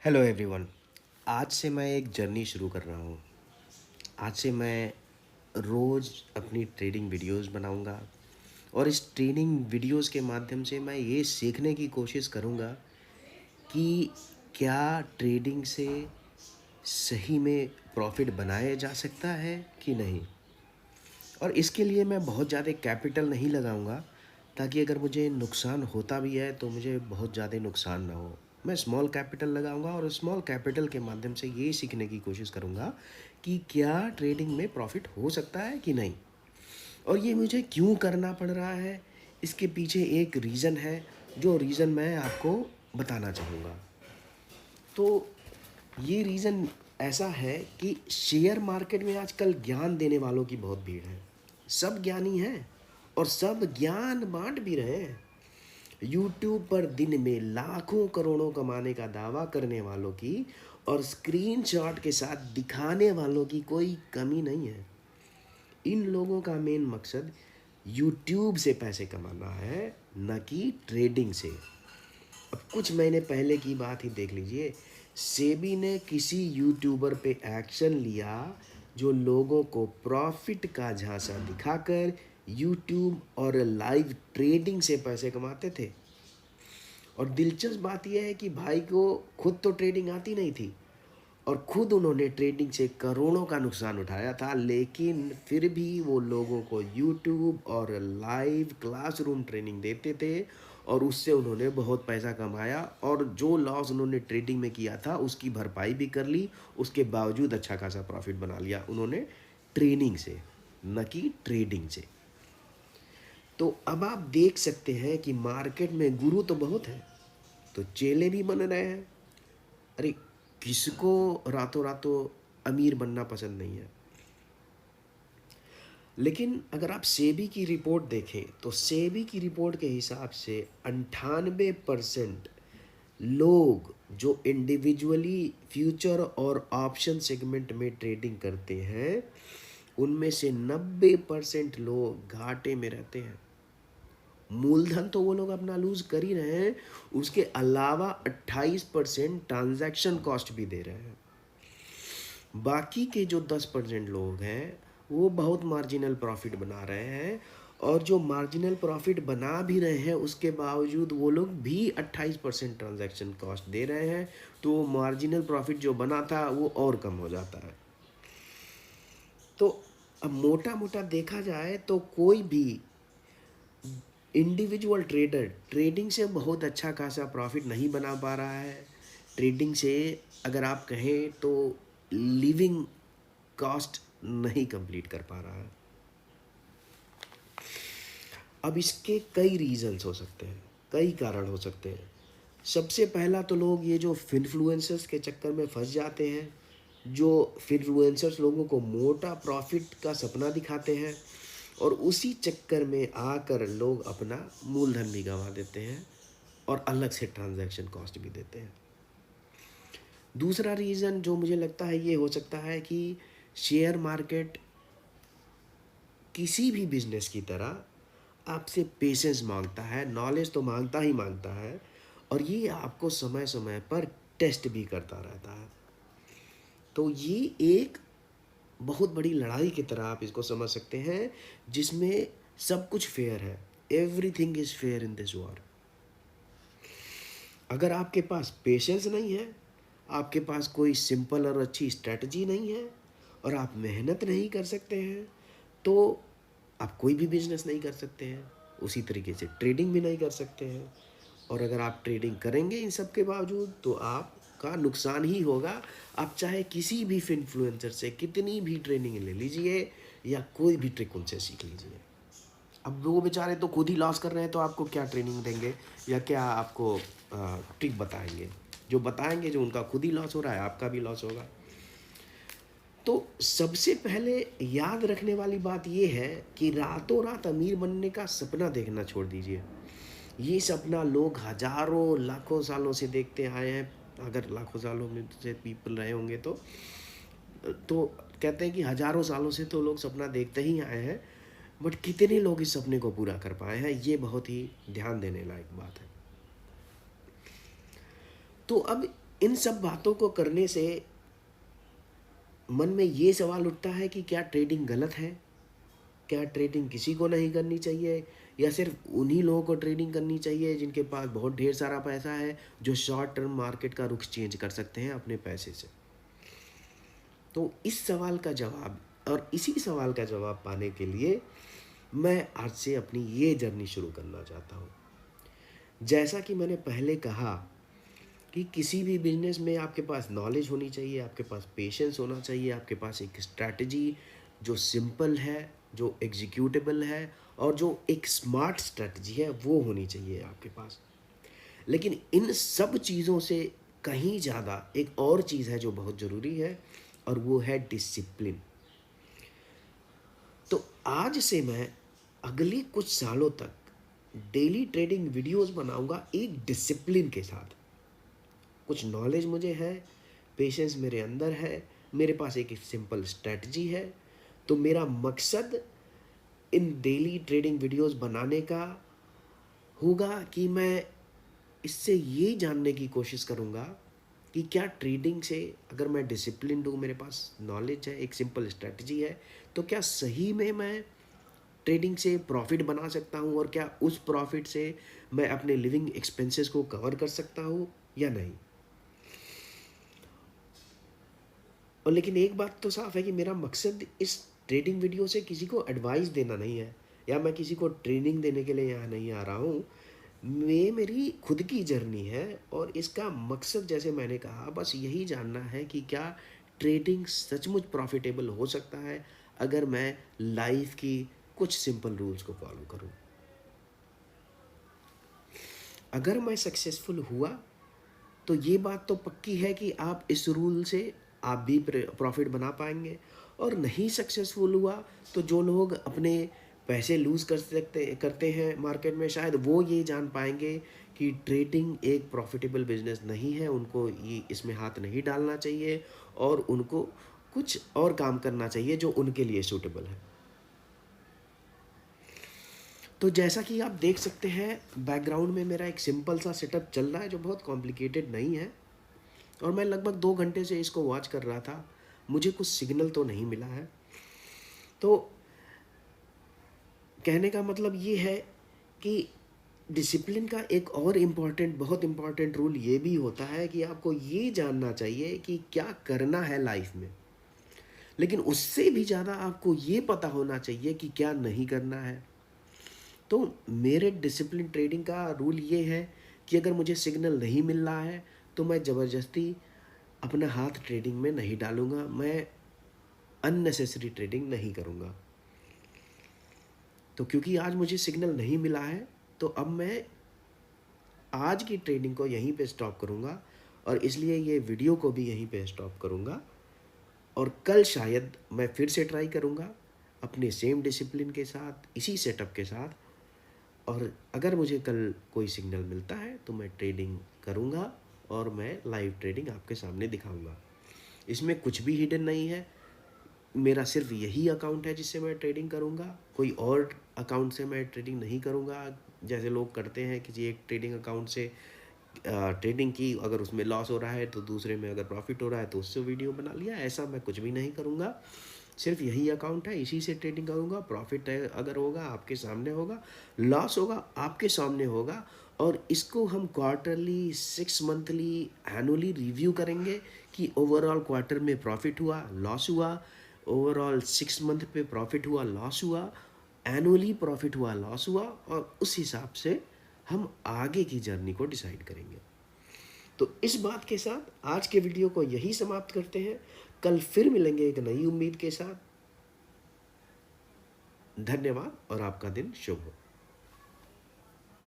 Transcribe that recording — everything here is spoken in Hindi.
Hello everyone. आज से मैं एक जर्नी शुरू कर रहा हूँ। आज से मैं रोज़ अपनी ट्रेडिंग वीडियोस बनाऊँगा और इस ट्रेनिंग वीडियोस के माध्यम से मैं ये सीखने की कोशिश करूँगा कि क्या ट्रेडिंग से सही में प्रॉफिट बनाया जा सकता है कि नहीं। और इसके लिए मैं बहुत ज़्यादा कैपिटल नहीं लगाऊंगा, ताकि अगर मुझे नुकसान होता भी है तो मुझे बहुत ज़्यादा नुकसान ना हो। मैं स्मॉल कैपिटल लगाऊंगा और स्मॉल कैपिटल के माध्यम से ये सीखने की कोशिश करूंगा कि क्या ट्रेडिंग में प्रॉफिट हो सकता है कि नहीं, और ये मुझे क्यों करना पड़ रहा है। इसके पीछे एक रीज़न है, जो रीज़न मैं आपको बताना चाहूँगा। तो ये रीज़न ऐसा है कि शेयर मार्केट में आजकल ज्ञान देने वालों की बहुत भीड़ है। सब ज्ञानी हैं और सब ज्ञान बांट भी रहे हैं। यूट्यूब पर दिन में लाखों करोड़ों कमाने का दावा करने वालों की और स्क्रीनशॉट के साथ दिखाने वालों की कोई कमी नहीं है। इन लोगों का मेन मकसद यूट्यूब से पैसे कमाना है, न कि ट्रेडिंग से। अब कुछ महीने पहले की बात ही देख लीजिए। सेबी ने किसी यूट्यूबर पे एक्शन लिया जो लोगों को प्रॉफिट का झांसा दिखाकर यूट्यूब और लाइव ट्रेडिंग से पैसे कमाते थे। और दिलचस्प बात यह है कि भाई को खुद तो ट्रेडिंग आती नहीं थी और खुद उन्होंने ट्रेडिंग से करोड़ों का नुकसान उठाया था, लेकिन फिर भी वो लोगों को यूट्यूब और लाइव क्लासरूम ट्रेनिंग देते थे और उससे उन्होंने बहुत पैसा कमाया। और जो लॉस उन्होंने ट्रेडिंग में किया था उसकी भरपाई भी कर ली। उसके बावजूद अच्छा खासा प्रॉफिट बना लिया उन्होंने ट्रेनिंग से, न कि ट्रेडिंग से। तो अब आप देख सकते हैं कि मार्केट में गुरु तो बहुत हैं, तो चेले भी बन रहे हैं। अरे, किसको रातों रातों अमीर बनना पसंद नहीं है। लेकिन अगर आप सेबी की रिपोर्ट देखें तो सेबी की रिपोर्ट के हिसाब से 98% लोग जो इंडिविजुअली फ्यूचर और ऑप्शन सेगमेंट में ट्रेडिंग करते हैं, उनमें से 90% लोग घाटे में रहते हैं। मूलधन तो वो लोग अपना लूज कर ही रहे हैं, उसके अलावा 28% ट्रांजैक्शन कॉस्ट भी दे रहे हैं। बाकी के जो 10% लोग हैं वो बहुत मार्जिनल प्रॉफिट बना रहे हैं, और जो मार्जिनल प्रॉफिट बना भी रहे हैं उसके बावजूद वो लोग भी 28% ट्रांजैक्शन कॉस्ट दे रहे हैं। तो मार्जिनल प्रॉफिट जो बना था वो और कम हो जाता है। तो अब मोटा मोटा देखा जाए तो कोई भी इंडिविजुअल ट्रेडर ट्रेडिंग से बहुत अच्छा खासा प्रॉफिट नहीं बना पा रहा है। ट्रेडिंग से अगर आप कहें तो लिविंग कॉस्ट नहीं कंप्लीट कर पा रहा है। अब इसके कई रीजंस हो सकते हैं, कई कारण हो सकते हैं। सबसे पहला तो लोग ये जो फिनफ्लुएंसर्स के चक्कर में फंस जाते हैं, जो फिनफ्लुएंसर्स लोगों को मोटा प्रॉफिट का सपना दिखाते हैं और उसी चक्कर में आकर लोग अपना मूलधन भी गंवा देते हैं और अलग से ट्रांजैक्शन कॉस्ट भी देते हैं। दूसरा रीज़न जो मुझे लगता है ये हो सकता है कि शेयर मार्केट किसी भी बिजनेस की तरह आपसे पेशेंस मांगता है, नॉलेज तो मांगता ही मांगता है, और ये आपको समय समय पर टेस्ट भी करता रहता है। तो ये एक बहुत बड़ी लड़ाई की तरह आप इसको समझ सकते हैं, जिसमें सब कुछ फेयर है। Everything is fair in this war. अगर आपके पास पेशेंस नहीं है, आपके पास कोई सिंपल और अच्छी स्ट्रेटजी नहीं है, और आप मेहनत नहीं कर सकते हैं, तो आप कोई भी बिजनेस नहीं कर सकते हैं। उसी तरीके से ट्रेडिंग भी नहीं कर सकते हैं। और अगर आप ट्रेडिंग करेंगे इन सब के बावजूद तो आपका नुकसान ही होगा। आप चाहे किसी भी इन्फ्लुएंसर से कितनी भी ट्रेनिंग ले लीजिए या कोई भी ट्रिक उनसे सीख लीजिए, अब वो बेचारे तो खुद ही लॉस कर रहे हैं, तो आपको क्या ट्रेनिंग देंगे या क्या आपको ट्रिक बताएंगे। जो बताएंगे, जो उनका खुद ही लॉस हो रहा है, आपका भी लॉस होगा। तो सबसे पहले याद रखने वाली बात यह है कि रातों रात अमीर बनने का सपना देखना छोड़ दीजिए। ये सपना लोग हजारों लाखों सालों से देखते आए हैं। अगर लाखों सालों में से पीपल रहे होंगे तो कहते हैं कि हजारों सालों से तो लोग सपना देखते ही आए हैं, बट कितने लोग इस सपने को पूरा कर पाए हैं, ये बहुत ही ध्यान देने लायक बात है। तो अब इन सब बातों को करने से मन में ये सवाल उठता है कि क्या ट्रेडिंग गलत है? क्या ट्रेडिंग किसी को नहीं करनी चाहिए, या सिर्फ उन्हीं लोगों को ट्रेडिंग करनी चाहिए जिनके पास बहुत ढेर सारा पैसा है, जो शॉर्ट टर्म मार्केट का रुख चेंज कर सकते हैं अपने पैसे से? तो इस सवाल का जवाब, और इसी सवाल का जवाब पाने के लिए मैं आज से अपनी ये जर्नी शुरू करना चाहता हूँ। जैसा कि मैंने पहले कहा कि किसी भी बिजनेस में आपके पास नॉलेज होनी चाहिए, आपके पास पेशेंस होना चाहिए, आपके पास एक स्ट्रैटेजी जो सिंपल है, जो एग्जीक्यूटेबल है, और जो एक स्मार्ट स्ट्रैटेजी है वो होनी चाहिए आपके पास। लेकिन इन सब चीज़ों से कहीं ज़्यादा एक और चीज़ है जो बहुत ज़रूरी है, और वो है डिसिप्लिन। तो आज से मैं अगले कुछ सालों तक डेली ट्रेडिंग वीडियोस बनाऊंगा एक डिसिप्लिन के साथ। कुछ नॉलेज मुझे है, पेशेंस मेरे अंदर है, मेरे पास एक सिंपल स्ट्रेटजी है। तो मेरा मकसद इन डेली ट्रेडिंग वीडियोस बनाने का होगा कि मैं इससे ये जानने की कोशिश करूँगा कि क्या ट्रेडिंग से, अगर मैं डिसिप्लिन हूँ, मेरे पास नॉलेज है, एक सिंपल स्ट्रेटजी है, तो क्या सही में मैं ट्रेडिंग से प्रॉफिट बना सकता हूँ, और क्या उस प्रॉफिट से मैं अपने लिविंग एक्सपेंसेस को कवर कर सकता हूँ या नहीं। और लेकिन एक बात तो साफ है कि मेरा मकसद इस ट्रेडिंग वीडियो से किसी को एडवाइस देना नहीं है, या मैं किसी को ट्रेनिंग देने के लिए यहाँ नहीं आ रहा हूँ। ये मेरी खुद की जर्नी है, और इसका मकसद, जैसे मैंने कहा, बस यही जानना है कि क्या ट्रेडिंग सचमुच प्रॉफिटेबल हो सकता है अगर मैं लाइफ की कुछ सिंपल रूल्स को फॉलो करूँ। अगर मैं सक्सेसफुल हुआ तो ये बात तो पक्की है कि आप इस रूल से आप भी प्रॉफिट बना पाएंगे, और नहीं सक्सेसफुल हुआ तो जो लोग अपने पैसे लूज़ करते हैं मार्केट में, शायद वो ये जान पाएंगे कि ट्रेडिंग एक प्रॉफिटेबल बिजनेस नहीं है, उनको ये इसमें हाथ नहीं डालना चाहिए, और उनको कुछ और काम करना चाहिए जो उनके लिए सूटेबल है। तो जैसा कि आप देख सकते हैं, बैकग्राउंड में मेरा एक सिंपल सा सेटअप चल रहा है जो बहुत कॉम्प्लिकेटेड नहीं है, और मैं लगभग 2 घंटे से इसको वॉच कर रहा था। मुझे कुछ सिग्नल तो नहीं मिला है। तो कहने का मतलब ये है कि डिसिप्लिन का एक और बहुत इम्पॉर्टेंट रूल ये भी होता है कि आपको ये जानना चाहिए कि क्या करना है लाइफ में, लेकिन उससे भी ज़्यादा आपको ये पता होना चाहिए कि क्या नहीं करना है। तो मेरे डिसिप्लिन ट्रेडिंग का रूल ये है कि अगर मुझे सिग्नल नहीं मिल रहा है तो मैं ज़बरदस्ती अपना हाथ ट्रेडिंग में नहीं डालूंगा, मैं अननेसेसरी ट्रेडिंग नहीं करूंगा। तो क्योंकि आज मुझे सिग्नल नहीं मिला है, तो अब मैं आज की ट्रेडिंग को यहीं पे स्टॉप करूंगा, और इसलिए ये वीडियो को भी यहीं पे स्टॉप करूंगा, और कल शायद मैं फिर से ट्राई करूंगा अपने सेम डिसिप्लिन के साथ, इसी सेटअप के साथ। और अगर मुझे कल कोई सिग्नल मिलता है तो मैं ट्रेडिंग करूंगा, और मैं लाइव ट्रेडिंग आपके सामने दिखाऊंगा। इसमें कुछ भी हिडन नहीं है, मेरा सिर्फ यही अकाउंट है जिससे मैं ट्रेडिंग करूंगा, कोई और अकाउंट से मैं ट्रेडिंग नहीं करूंगा। जैसे लोग करते हैं, किसी एक ट्रेडिंग अकाउंट से ट्रेडिंग की, अगर उसमें लॉस हो रहा है तो दूसरे में अगर प्रॉफिट हो रहा है तो उससे वीडियो बना लिया। ऐसा मैं कुछ भी नहीं करूंगा, सिर्फ यही अकाउंट है, इसी से ट्रेडिंग करूंगा। प्रॉफिट अगर होगा आपके सामने होगा, लॉस होगा आपके सामने होगा, और इसको हम क्वार्टरली, 6 मंथली, एनुअली रिव्यू करेंगे कि ओवरऑल क्वार्टर में प्रॉफिट हुआ, लॉस हुआ, ओवरऑल 6 मंथ पे प्रॉफिट हुआ, लॉस हुआ, एनुअली प्रॉफिट हुआ, लॉस हुआ, और उस हिसाब से हम आगे की जर्नी को डिसाइड करेंगे। तो इस बात के साथ आज के वीडियो को यही समाप्त करते हैं। कल फिर मिलेंगे एक नई उम्मीद के साथ। धन्यवाद, और आपका दिन शुभ हो।